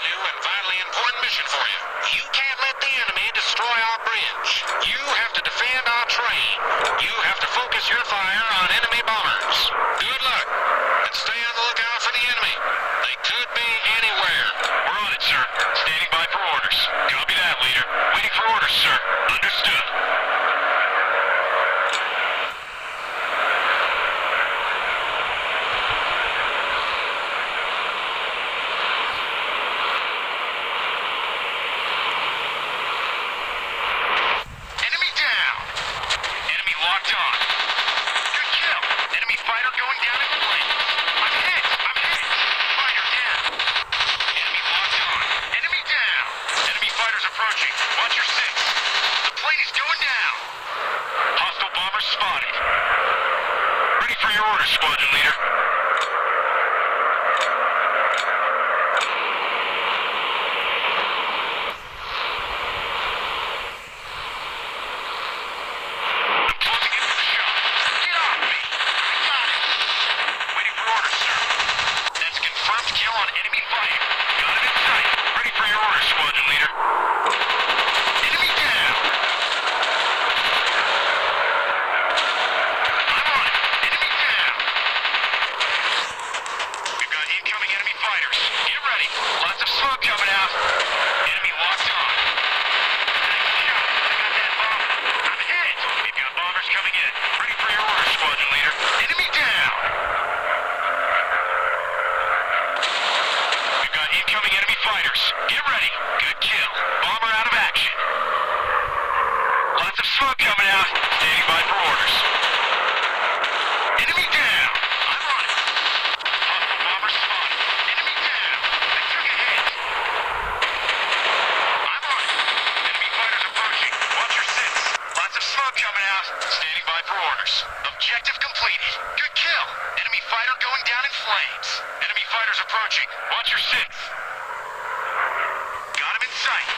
new and vitally important mission for you. You can't let the enemy destroy our bridge. You have to defend our train. You have to focus your fire on enemy bombers. Good luck, and stay on the lookout for the enemy. They could be anywhere. We're on it, sir. Standing by for orders. Copy that, leader. Waiting for orders, sir. Understood. Enemy down. Enemy locked on. Good kill. Enemy fighter going down in flames. I'm hit. Fighter down. Enemy locked on. Enemy down. Enemy fighters approaching. Watch your six. The plane is going down. Hostile bombers spotted. Ready for your orders, squadron leader. I'm closing in with the shot. Get off me. I got it. Waiting for orders, sir. That's confirmed kill on enemy fighter. Got it in sight. Ready for your orders, squadron leader. Enemy down. I'm on it. Enemy down. We've got incoming enemy fighters. Get ready. Lots of smoke coming out. Enemy locked on. Nice shot. I got that bomb. I'm hit. We've got bombers coming in. Ready for your orders, squadron leader. Enemy down. We've got incoming enemy fighters. Get ready. Good kill. Bomber out of action. Lots of smoke coming out. Standing by for orders. Enemy down. I'm on it. Hostile bomber spotted. Enemy down. I took a hit. I'm on it. Enemy fighters approaching. Watch your six. Lots of smoke coming out. Standing by for orders. Objective completed. Good kill. Enemy fighter going down in flames. Enemy fighters approaching. Watch your six. Got him in sight.